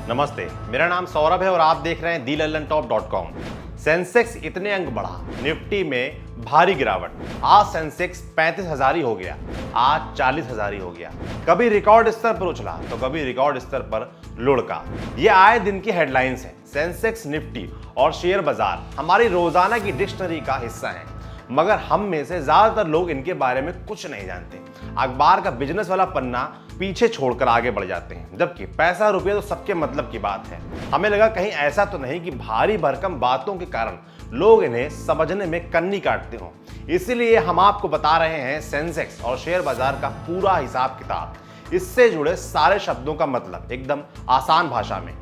नमस्ते, मेरा नाम सौरभ है और आप देख रहे हैं thelalantop.com। सेंसेक्स इतने अंक बढ़ा, निफ्टी में भारी गिरावट। आज सेंसेक्स 35,000 ही हो गया, आज 40,000 ही हो गया। कभी रिकॉर्ड स्तर पर उछला तो कभी रिकॉर्ड स्तर पर लुढ़का। ये आए दिन की हेडलाइंस है। सेंसेक्स, निफ्टी और शेयर बाजार हमारी रोजाना की डिक्शनरी का हिस्सा है, मगर हम में से ज्यादातर लोग इनके बारे में कुछ नहीं जानते। अखबार का बिजनेस वाला पन्ना पीछे छोड़कर आगे बढ़ जाते हैं, जबकि पैसा रुपया तो सबके मतलब की बात है। हमें लगा कहीं ऐसा तो नहीं कि भारी भरकम बातों के कारण लोग इन्हें समझने में कन्नी काटते हों। इसीलिए हम आपको बता रहे हैं सेंसेक्स और शेयर बाजार का पूरा हिसाब किताब, इससे जुड़े सारे शब्दों का मतलब एकदम आसान भाषा में।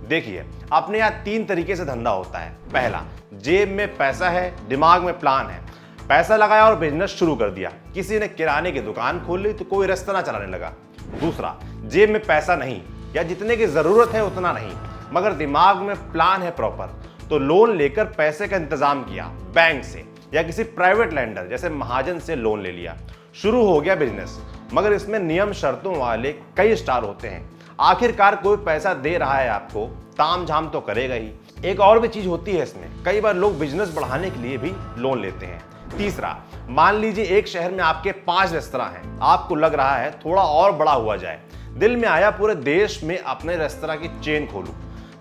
देखिए, अपने यहाँ 3 तरीके से धंधा होता है। पहला, जेब में पैसा है, दिमाग में प्लान है। पैसा लगाया और बिजनेस शुरू कर दिया। किसी ने किराने की दुकान खोल ली तो कोई रेस्तरां चलाने लगा। दूसरा, जेब में पैसा नहीं या जितने की जरूरत है उतना नहीं, मगर दिमाग में प्लान है प्रॉपर, तो लोन लेकर पैसे का इंतजाम किया, बैंक से या किसी प्राइवेट लैंडर जैसे महाजन से लोन ले लिया, शुरू हो गया बिजनेस। मगर इसमें नियम शर्तों वाले कई स्टार होते हैं। आखिरकार कोई पैसा दे रहा है आपको, ताम झाम तो करेगा ही। एक और भी चीज होती है इसमें, कई बार लोग बिजनेस बढ़ाने के लिए भी लोन लेते हैं। तीसरा, मान लीजिए एक शहर में आपके 5 रेस्तरां हैं, आपको लग रहा है थोड़ा और बड़ा हुआ जाए, दिल में आया पूरे देश में अपने रेस्तरां की चेन खोलूं।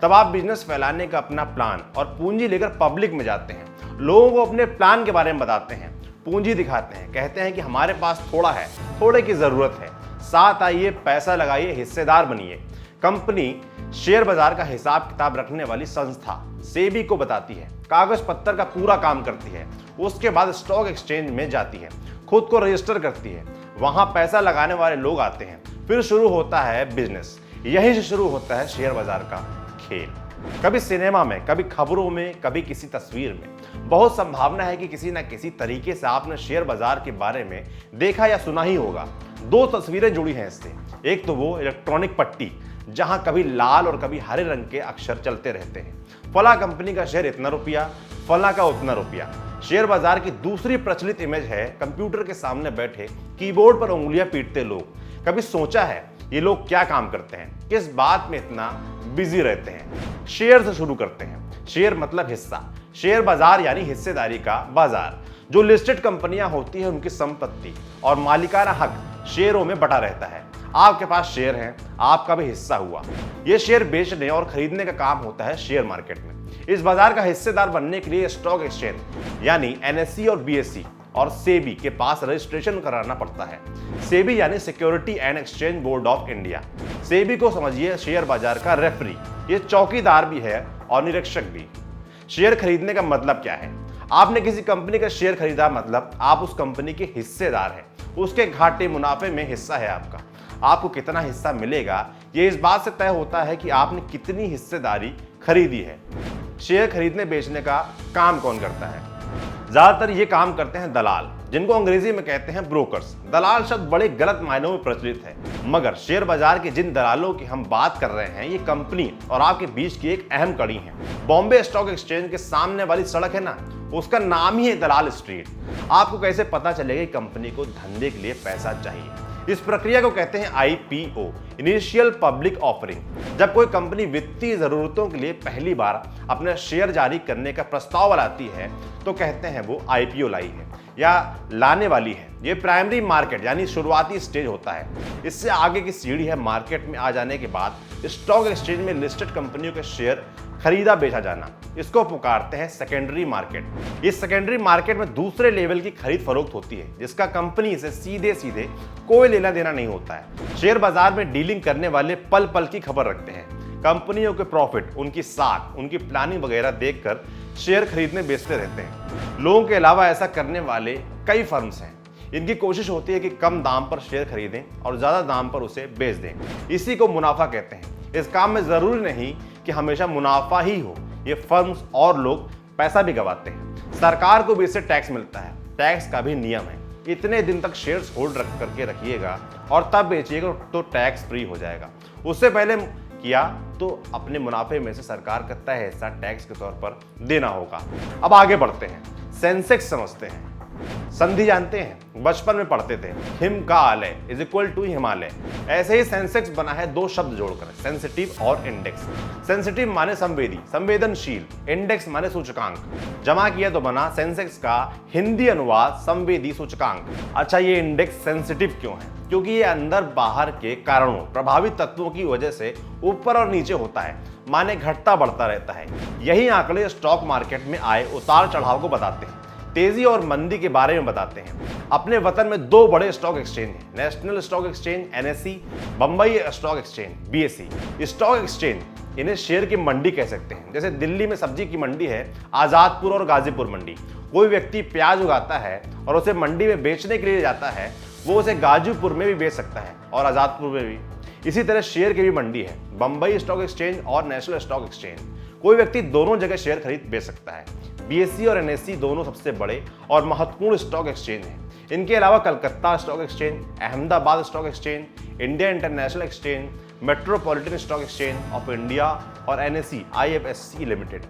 तब आप बिजनेस फैलाने का अपना प्लान और पूंजी लेकर पब्लिक में जाते हैं, लोगों को अपने प्लान के बारे में बताते हैं, पूंजी दिखाते हैं, कहते हैं कि हमारे पास थोड़ा है, थोड़े की जरूरत है, साथ आइए, पैसा लगाइए, हिस्सेदार बनिए। कंपनी शेयर बाजार का हिसाब किताब रखने वाली संस्था सेबी को बताती है, कागज पत्तर का पूरा काम करती है, उसके बाद स्टॉक एक्सचेंज में जाती है, खुद को रजिस्टर करती है, वहां पैसा लगाने वाले लोग आते हैं, फिर शुरू होता है बिजनेस। यहीं से शुरू होता है शेयर बाजार का खेल। कभी सिनेमा में, कभी खबरों में, कभी किसी तस्वीर में। बहुत संभावना है कि किसी न किसी तरीके से आपने शेयर बाजार के बारे में देखा या सुना ही होगा। 2 तस्वीरें जुड़ी हैं इससे। एक तो वो इलेक्ट्रॉनिक पट्टी, जहां कभी लाल और कभी हरे रंग के अक्षर चलते रहते हैं, फला कंपनी का शेयर इतना रुपया, फला का उतना रुपया। शेयर बाजार की दूसरी प्रचलित इमेज है कंप्यूटर के सामने बैठे कीबोर्ड पर उंगलियां पीटते लोग। कभी सोचा है ये लोग क्या काम करते हैं, किस बात में इतना बिजी रहते हैं? शेयर से शुरू करते हैं। शेयर मतलब हिस्सा, शेयर बाजार यानी हिस्सेदारी का बाजार। जो लिस्टेड कंपनियां होती है उनकी संपत्ति और मालिकाना हक शेयरों में बटा रहता है। आपके पास शेयर हैं, आपका भी हिस्सा हुआ। ये शेयर बेचने और खरीदने का काम होता है शेयर मार्केट में। इस बाजार का हिस्सेदार बनने के लिए स्टॉक एक्सचेंज यानी एनएसई और बीएसई और सेबी के पास रजिस्ट्रेशन कराना पड़ता है। सेबी यानी security and exchange board of India. SEBI को समझिए शेयर बाजार का रेफरी, ये चौकीदार भी है और निरीक्षक भी। शेयर खरीदने का मतलब क्या है? आपने किसी कंपनी का शेयर खरीदा, मतलब आप उस कंपनी के हिस्सेदार हैं, उसके घाटे मुनाफे में हिस्सा है आपका। आपको कितना हिस्सा मिलेगा ये इस बात से तय होता है कि आपने कितनी हिस्सेदारी खरीदी है। शेयर खरीदने बेचने का काम कौन करता है? ज्यादातर ये काम करते हैं दलाल, जिनको अंग्रेजी में कहते हैं ब्रोकर्स। दलाल शब्द बड़े गलत मायनों में प्रचलित है, मगर शेयर बाजार के जिन दलालों की हम बात कर रहे हैं, ये कंपनी और आपके बीच की एक अहम कड़ी है। बॉम्बे स्टॉक एक्सचेंज के सामने वाली सड़क है ना, उसका नाम ही है दलाल स्ट्रीट। आपको कैसे पता चलेगा कि कंपनी को धंधे के लिए पैसा चाहिए? इस प्रक्रिया को कहते हैं आईपीओ, इनिशियल पब्लिक ऑफरिंग। जब कोई कंपनी वित्तीय जरूरतों के लिए पहली बार अपने शेयर जारी करने का प्रस्ताव लाती है तो कहते हैं वो आईपीओ लाई है या लाने वाली है। ये प्राइमरी मार्केट यानी शुरुआती स्टेज होता है। इससे आगे की सीढ़ी है मार्केट में आ जाने के बाद स्टॉक एक्सचेंज में लिस्टेड कंपनियों के शेयर खरीदा बेचा जाना। इसको पुकारते हैं सेकेंडरी मार्केट। इस सेकेंडरी मार्केट में दूसरे लेवल की खरीद फरोख्त होती है, जिसका कंपनी से सीधे सीधे कोई लेना देना नहीं होता है। शेयर बाजार में डीलिंग करने वाले पल पल की खबर रखते हैं। कंपनियों के प्रॉफिट, उनकी साख, उनकी प्लानिंग वगैरह देखकर शेयर खरीदने बेचते रहते हैं। लोगों के अलावा ऐसा करने वाले कई फर्म्स हैं। इनकी कोशिश होती है कि कम दाम पर शेयर खरीदें और ज्यादा दाम पर उसे बेच दें। इसी को मुनाफा कहते हैं। इस काम में जरूरी नहीं कि हमेशा मुनाफा ही हो, ये फर्म्स और लोग पैसा भी गंवाते हैं। सरकार को भी इससे टैक्स मिलता है। टैक्स का भी नियम है, इतने दिन तक शेयर्स होल्ड रख करके रखिएगा और तब बेचिएगा तो टैक्स फ्री हो जाएगा। उससे पहले किया तो अपने मुनाफे में से सरकार का तय हिस्सा टैक्स के तौर पर देना होगा। अब आगे बढ़ते हैं, सेंसेक्स समझते हैं। संधि जानते हैं, बचपन में पढ़ते थे, हिम का आलय इज इक्वल टू हिमालय। ऐसे ही सेंसेक्स बना है दो शब्द जोड़कर, सेंसिटिव और इंडेक्स। सेंसिटिव माने संवेदी, संवेदनशील, इंडेक्स माने सूचकांक। जमा किया तो बना सेंसेक्स का हिंदी अनुवाद संवेदी सूचकांक। अच्छा, ये इंडेक्स सेंसिटिव क्यों है? क्योंकि ये अंदर बाहर के कारणों, प्रभावित तत्वों की वजह से ऊपर और नीचे होता है, माने घटता बढ़ता रहता है। यही आंकड़े स्टॉक मार्केट में आए उतार चढ़ाव को बताते हैं, तेजी और मंदी के बारे में बताते हैं। अपने वतन में दो बड़े स्टॉक एक्सचेंज हैं, national stock exchange NSE, Bombay stock exchange BSE। Stock exchange इन्हें शेयर की मंडी कह सकते हैं। जैसे दिल्ली में सब्जी की मंडी है आजादपुर और गाजीपुर मंडी। कोई व्यक्ति प्याज उगाता है और उसे मंडी में बेचने के लिए जाता है, वो उसे गाजीपुर में भी बेच सकता है और आजादपुर में भी। इसी तरह शेयर की भी मंडी है, बंबई स्टॉक एक्सचेंज और नेशनल स्टॉक एक्सचेंज। कोई व्यक्ति दोनों जगह शेयर खरीद बेच सकता है। BSE और NSE दोनों सबसे बड़े और महत्वपूर्ण स्टॉक एक्सचेंज हैं। इनके अलावा Calcutta stock exchange, Ahmedabad stock exchange, India international exchange, metropolitan stock exchange of India और NSE IFSC लिमिटेड।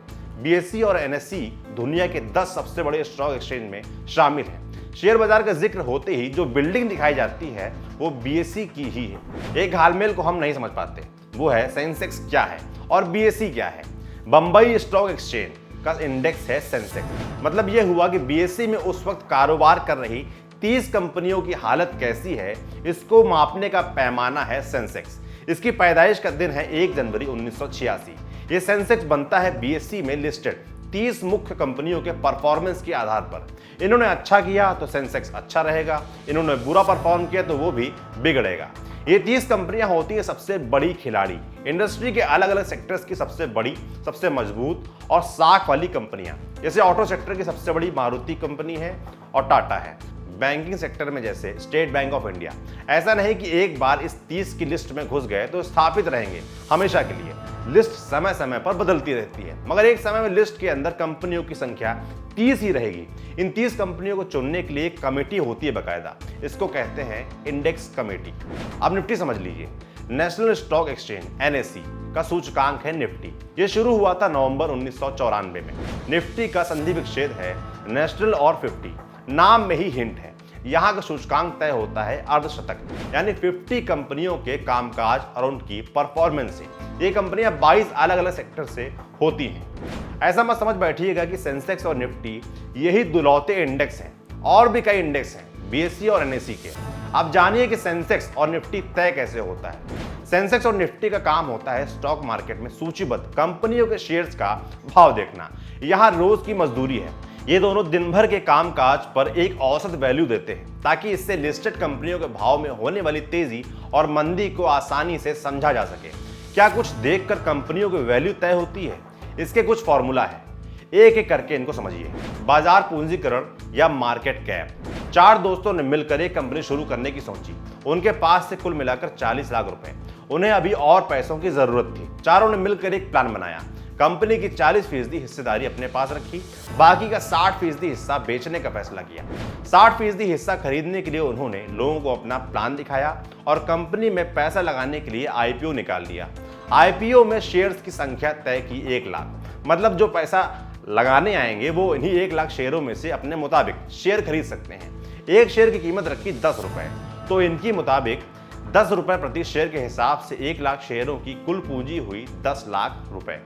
BSE और NSE दुनिया के 10 सबसे बड़े स्टॉक एक्सचेंज में शामिल हैं। शेयर बाजार का जिक्र होते ही जो बिल्डिंग दिखाई जाती है वो BSE की ही है। एक घालमेल को हम नहीं समझ पाते, वो है सेंसेक्स क्या है और BSE क्या है। बंबई स्टॉक एक्सचेंज का इंडेक्स है सेंसेक्स। मतलब यह हुआ कि BSE में उस वक्त कारोबार कर रही 30 कंपनियों की हालत कैसी है, इसको मापने का पैमाना है सेंसेक्स। इसकी पैदाइश का दिन है 1 जनवरी 1986। ये सेंसेक्स बनता है BSE में लिस्टेड 30 मुख्य कंपनियों के परफॉर्मेंस के आधार पर। इन्होंने अच्छा किया तो सेंसेक्स अच्छा रहेगा, इन्होंने बुरा परफॉर्म किया तो वो भी बिगड़ेगा। ये 30 कंपनियां होती है सबसे बड़ी खिलाड़ी, इंडस्ट्री के अलग अलग सेक्टर्स की सबसे बड़ी, सबसे मजबूत और साख वाली कंपनियां। जैसे ऑटो सेक्टर की सबसे बड़ी मारुति कंपनी है और टाटा है। बैंकिंग सेक्टर में जैसे स्टेट बैंक ऑफ इंडिया। ऐसा नहीं कि एक बार इस 30 की लिस्ट में घुस गए तो स्थापित रहेंगे हमेशा के लिए। लिस्ट समय समय पर बदलती रहती है, मगर एक समय में लिस्ट के अंदर कंपनियों की संख्या 30 ही रहेगी। इन 30 कंपनियों को चुनने के लिए एक कमेटी होती है बकायदा, इसको कहते हैं इंडेक्स कमेटी। अब निफ्टी समझ लीजिए, नेशनल स्टॉक एक्सचेंज NSE का सूचकांक है निफ्टी। ये शुरू हुआ था नवंबर 1994 में। निफ्टी का संधि विच्छेद है नेशनल और 50, नाम में ही हिंट है। यहाँ का सूचकांक तय होता है अर्धशतक, यानी 50 कंपनियों के कामकाज और उनकी परफॉर्मेंस से। ये कंपनियां 22 अलग अलग सेक्टर से होती हैं। ऐसा मत समझ बैठिएगा कि सेंसेक्स और निफ्टी यही दुलौते इंडेक्स हैं, और भी कई इंडेक्स हैं BSE और NSE के। अब जानिए कि सेंसेक्स और निफ्टी तय कैसे होता है। सेंसेक्स और निफ्टी का काम होता है स्टॉक मार्केट में सूचीबद्ध कंपनियों के शेयर्स का भाव देखना। यहाँ रोज की मजदूरी है। ये दोनों दिन भर के कामकाज पर एक औसत वैल्यू देते हैं, ताकि इससे लिस्टेड कंपनियों के भाव में होने वाली तेजी और मंदी को आसानी से समझा जा सके। क्या कुछ देखकर कंपनियों की वैल्यू तय होती है? इसके कुछ फॉर्मूला है, एक एक करके इनको समझिए। बाजार पूंजीकरण या मार्केट कैप। 4 दोस्तों ने मिलकर एक कंपनी शुरू करने की सोची। उनके पास से कुल मिलाकर 40 लाख रुपए। उन्हें अभी और पैसों की जरूरत थी। चारों ने मिलकर एक प्लान बनाया। कंपनी की 40% हिस्सेदारी अपने पास रखी, बाकी का 60% हिस्सा बेचने का फैसला किया। 60% हिस्सा खरीदने के लिए उन्होंने लोगों को अपना प्लान दिखाया और कंपनी में पैसा लगाने के लिए IPO निकाल लिया। IPO में शेयर्स की संख्या तय की 1 लाख। मतलब जो पैसा लगाने आएंगे वो इन्हीं 1 लाख शेयरों में से अपने मुताबिक शेयर खरीद सकते हैं। एक शेयर की कीमत रखी 10 रुपए, तो इनकी मुताबिक 10 रुपए प्रति शेयर के हिसाब से 1 लाख शेयरों की कुल पूंजी हुई 10 लाख रुपए।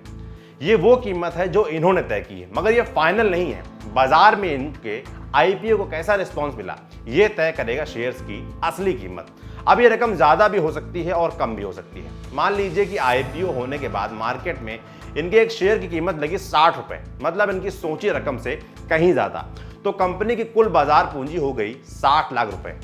ये वो कीमत है जो इन्होंने तय की है, मगर ये फाइनल नहीं है। बाजार में इनके IPO को कैसा रिस्पॉन्स मिला, ये तय करेगा शेयर्स की असली कीमत। अब ये रकम ज्यादा भी हो सकती है और कम भी हो सकती है। मान लीजिए कि IPO होने के बाद मार्केट में इनके एक शेयर की कीमत लगी 60 रुपए, मतलब इनकी सोची रकम से कहीं ज्यादा, तो कंपनी की कुल बाजार पूंजी हो गई 60 लाख रुपए।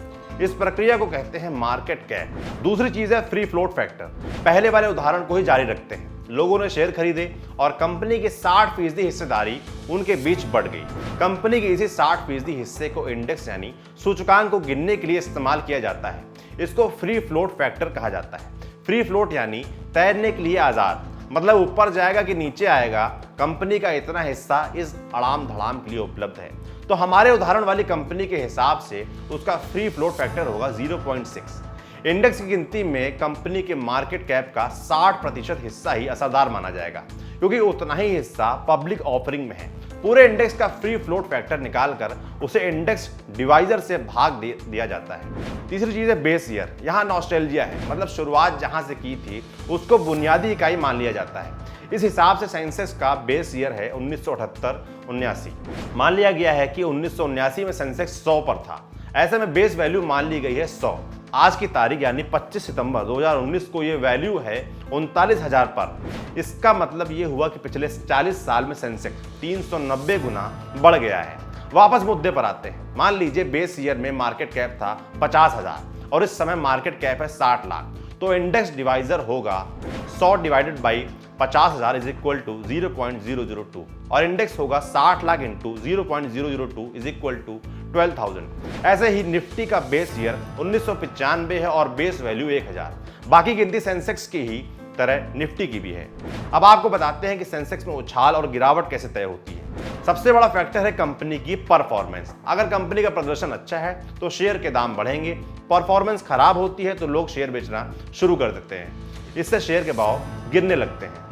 इस प्रक्रिया को कहते हैं मार्केट कैप। दूसरी चीज है फ्री फ्लोट फैक्टर। पहले वाले उदाहरण को ही जारी रखते हैं। लोगों ने शेयर खरीदे और कंपनी की 60% हिस्सेदारी उनके बीच बढ़ गई। कंपनी के इसी 60% हिस्से को इंडेक्स यानी सूचकांक को गिनने के लिए इस्तेमाल किया जाता है। इसको फ्री फ्लोट फैक्टर कहा जाता है। फ्री फ्लोट यानी तैरने के लिए आजाद, मतलब ऊपर जाएगा कि नीचे आएगा, कंपनी का इतना हिस्सा इस अड़ाम धड़ाम के लिए उपलब्ध है। तो हमारे उदाहरण वाली कंपनी के हिसाब से उसका फ्री फ्लोट फैक्टर होगा 0.6। इंडेक्स की गिनती में कंपनी के मार्केट कैप का 60% हिस्सा ही असरदार माना जाएगा, क्योंकि उतना ही हिस्सा पब्लिक ऑफरिंग में है। पूरे इंडेक्स का फ्री फ्लोट फैक्टर निकालकर उसे इंडेक्स डिवाइजर से भाग दिया जाता है। तीसरी चीज है बेस ईयर। यहाँ नॉस्टैल्जिया है, मतलब शुरुआत जहां से की थी उसको बुनियादी इकाई मान लिया जाता है। इस हिसाब से सेंसेक्स का बेस ईयर है 1978-79। मान लिया गया है कि 1979 में सेंसेक्स 100 पर था, ऐसे में बेस वैल्यू मान ली गई है 100। आज की तारीख यानी 25 सितंबर 2019 को ये वैल्यू है 39,000 पर। इसका मतलब ये हुआ कि पिछले 40 साल में सेंसेक्स 390 गुना बढ़ गया है। वापस मुद्दे पर आते हैं। मान लीजिए बेस ईयर में मार्केट कैप था 50,000 और इस समय मार्केट कैप है 60 लाख, तो इंडेक्स डिवाइजर होगा 100 divided by 50,000 is equal to 0.002 और इंडेक्स होगा 60 lakh into 0.002 is equal to 12,000। ऐसे ही निफ्टी का बेस ईयर 1995 है और बेस वैल्यू 1000। बाकी गिनती सेंसेक्स की ही तरह निफ्टी की भी है। अब आपको बताते हैं कि सेंसेक्स में उछाल और गिरावट कैसे तय होती है। सबसे बड़ा फैक्टर है कंपनी की परफॉर्मेंस। अगर कंपनी का प्रदर्शन अच्छा है तो शेयर के दाम बढ़ेंगे, परफॉर्मेंस खराब होती है तो लोग शेयर बेचना शुरू कर देते हैं, इससे शेयर के भाव गिरने लगते हैं।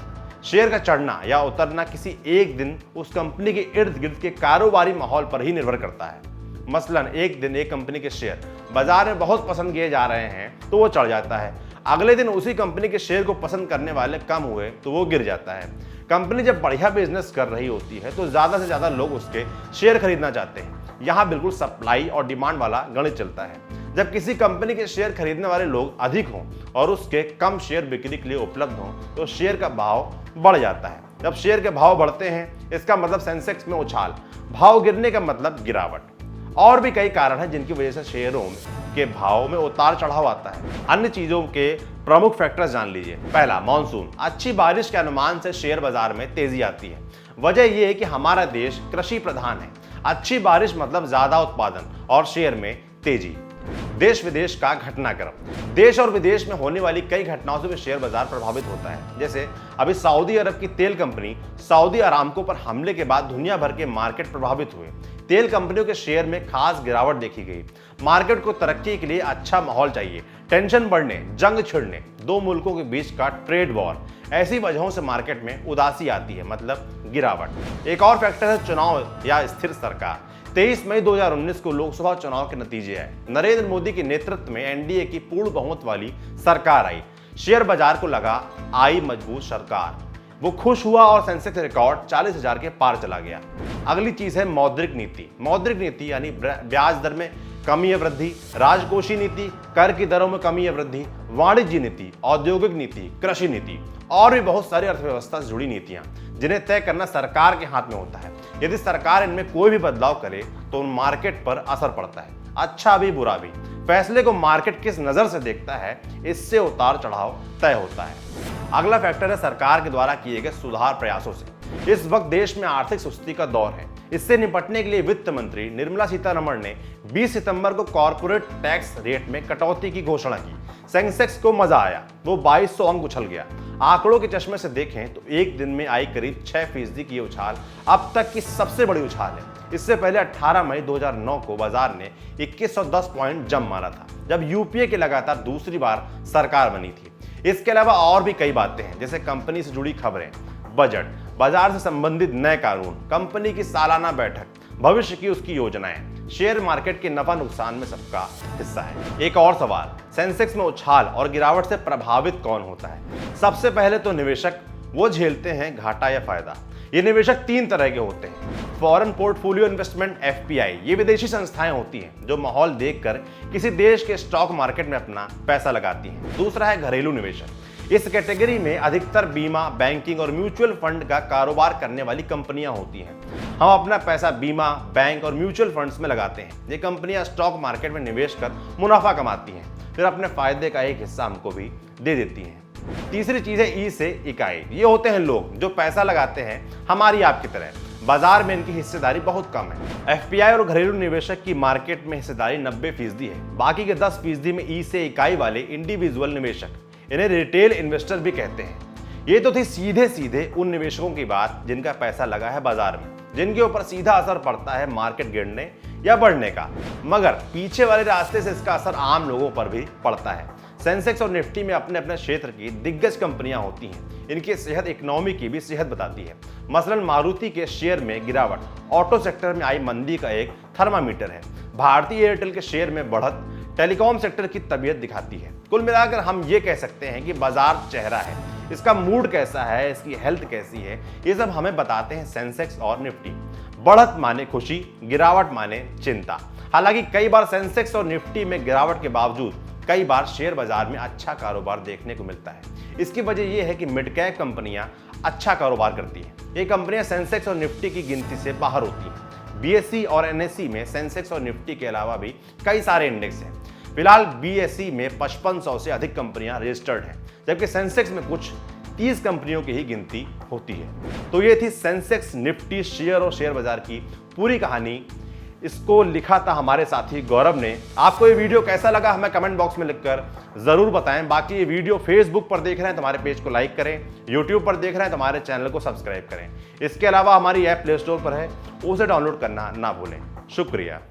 शेयर का चढ़ना या उतरना किसी एक दिन उस कंपनी के इर्द गिर्द के कारोबारी माहौल पर ही निर्भर करता है। मसलन एक दिन एक कंपनी के शेयर बाजार में बहुत पसंद किए जा रहे हैं तो वो चढ़ जाता है, अगले दिन उसी कंपनी के शेयर को पसंद करने वाले कम हुए तो वो गिर जाता है। कंपनी जब बढ़िया बिजनेस कर रही होती है तो ज्यादा से ज्यादा लोग उसके शेयर खरीदना चाहते हैं। यहाँ बिल्कुल सप्लाई और डिमांड वाला गणित चलता है। जब किसी कंपनी के शेयर खरीदने वाले लोग अधिक हों और उसके कम शेयर बिक्री के लिए उपलब्ध हों तो शेयर का भाव बढ़ जाता है। जब शेयर के भाव बढ़ते हैं इसका मतलब सेंसेक्स में उछाल, भाव गिरने का मतलब गिरावट। और भी कई कारण हैं जिनकी वजह से शेयरों के भाव में उतार चढ़ाव आता है। अन्य चीजों के प्रमुख फैक्टर्स जान लीजिए। पहला, मानसून। अच्छी बारिश के अनुमान से शेयर बाजार में तेजी आती है। वजह यह है कि हमारा देश कृषि प्रधान है। अच्छी बारिश मतलब ज्यादा उत्पादन और शेयर में तेजी। देश विदेश का घटनाक्रम। देश और विदेश में होने वाली कई घटनाओं से भी शेयर बाजार प्रभावित होता है। जैसे अभी सऊदी अरब की तेल कंपनी सऊदी अरामको पर हमले के बाद दुनिया भर के मार्केट प्रभावित हुए। तेल कंपनियों के शेयर में खास गिरावट देखी गई। मार्केट को तरक्की के लिए अच्छा माहौल चाहिए, टेंशन बढ़ने, जंग छिड़ने, दो मुल्कों के बीच का ट्रेड वॉर, ऐसी वजहों से मार्केट में उदासी आती है, मतलब गिरावट। एक और फैक्टर है चुनाव या स्थिर सरकार। 23 मई 2019 को लोकसभा चुनाव के नतीजे आए। नरेंद्र मोदी के नेतृत्व में एनडीए की पूर्ण बहुमत वाली सरकार आई। शेयर बाजार को लगा आई मजबूत सरकार, वो खुश हुआ और सेंसेक्स रिकॉर्ड 40,000 के पार चला गया। अगली चीज है मौद्रिक नीति। मौद्रिक नीति यानी ब्याज दर में कमी या वृद्धि, राजकोषीय नीति, कर की दरों में कमी या वृद्धि, वाणिज्य नीति, औद्योगिक नीति, कृषि नीति और भी बहुत सारी अर्थव्यवस्था से जुड़ी नीतियां जिन्हें तय करना सरकार के हाथ में होता है। यदि सरकार इनमें कोई भी बदलाव करे तो मार्केट पर असर पड़ता है, अच्छा भी बुरा भी। फैसले को मार्केट किस नजर से देखता है इससे उतार चढ़ाव तय होता है। अगला फैक्टर है सरकार के द्वारा किए गए सुधार प्रयासों से। इस वक्त देश में आर्थिक सुस्ती का दौर है। इससे निपटने के लिए वित्त मंत्री निर्मला सीतारमण ने 20 सितंबर को कॉर्पोरेट टैक्स रेट में कटौती की घोषणा की। सेंसेक्स को मजा आया, वो 2200 अंक उछल गया। आंकड़ों के चश्मे से देखें तो एक दिन में आई करीब 6% की उछाल अब तक की सबसे बड़ी उछाल है। इससे पहले 18 मई 2009 को बाजार ने 2110 पॉइंट जंप मारा था, जब यूपीए की लगातार दूसरी बार सरकार बनी थी। इसके अलावा और भी कई बातें हैं, जैसे कंपनी से जुड़ी खबरें, बजट, बाजार से संबंधित नए कानून, कंपनी की सालाना बैठक, भविष्य की उसकी योजनाएं, शेयर मार्केट के नफा नुकसान में सबका हिस्सा है। एक और सवाल, सेंसेक्स में उछाल और गिरावट से प्रभावित कौन होता है? सबसे पहले तो निवेशक, वो झेलते हैं घाटा या फायदा। ये निवेशक 3 तरह के होते हैं। फॉरेन पोर्टफोलियो इन्वेस्टमेंट एफपीआई, ये विदेशी संस्थाएं होती हैं जो माहौल देखकर किसी देश के स्टॉक मार्केट में अपना पैसा लगाती हैं। दूसरा है घरेलू निवेशक। इस कैटेगरी में अधिकतर बीमा, बैंकिंग और म्यूचुअल फंड का कारोबार करने वाली कंपनियां होती हैं। हम अपना पैसा बीमा, बैंक और म्यूचुअल फंड्स में लगाते हैं। ये कंपनियां स्टॉक मार्केट में निवेश कर मुनाफा कमाती हैं, फिर अपने फायदे का एक हिस्सा हमको भी दे देती हैं। तीसरी चीज है ई से इकाई। ये होते हैं लोग जो पैसा लगाते हैं हमारी आपकी तरह। बाजार में इनकी हिस्सेदारी बहुत कम है। एफपीआई और घरेलू निवेशक की मार्केट में हिस्सेदारी 90% है। बाकी के 10% में ई से इकाई वाले इंडिविजुअल निवेशक, इन्हें रिटेल इन्वेस्टर भी कहते हैं। ये तो थी सीधे सीधे उन निवेशकों की बात जिनका पैसा लगा है बाजार में, जिनके ऊपर सीधा असर पड़ता है मार्केट गिरने या बढ़ने का। मगर पीछे वाले रास्ते से इसका असर आम लोगों पर भी पड़ता है। सेंसेक्स और निफ्टी में अपने अपने क्षेत्र की दिग्गज कंपनियां होती हैं। इनकी सेहत इकोनॉमी की भी सेहत बताती है। मसलन मारुति के शेयर में गिरावट ऑटो सेक्टर में आई मंदी का एक थर्मामीटर है। भारतीय एयरटेल के शेयर में बढ़त टेलीकॉम सेक्टर की तबीयत दिखाती है। कुल मिलाकर हम ये कह सकते हैं कि बाजार चेहरा है, इसका मूड कैसा है, इसकी हेल्थ कैसी है, ये सब हमें बताते हैं सेंसेक्स और निफ्टी। बढ़त माने खुशी, गिरावट माने चिंता। हालांकि कई बार सेंसेक्स और निफ्टी में गिरावट के बावजूद कई बार शेयर बाजार में अच्छा कारोबार देखने को मिलता है। इसकी वजह यह है कि मिड कैप कंपनियां अच्छा कारोबार करती हैं। ये कंपनियां सेंसेक्स और निफ्टी की गिनती से बाहर होती हैं। बीएसई और एनएसई में सेंसेक्स और निफ्टी के अलावा भी कई सारे इंडेक्स हैं। फिलहाल बीएसई में 5500 से अधिक कंपनियां रजिस्टर्ड हैं, जबकि सेंसेक्स में कुछ 30 कंपनियों की ही गिनती होती है। तो ये थी सेंसेक्स निफ्टी शेयर और शेयर बाजार की पूरी कहानी। इसको लिखा था हमारे साथी गौरव ने। आपको ये वीडियो कैसा लगा हमें कमेंट बॉक्स में लिखकर जरूर बताएं। बाकी ये वीडियो फेसबुक पर देख रहे हैं तो हमारे पेज को लाइक करें, यूट्यूब पर देख रहे हैं तो हमारे चैनल को सब्सक्राइब करें। इसके अलावा हमारी ऐप प्ले स्टोर पर है, उसे डाउनलोड करना ना भूलें। शुक्रिया।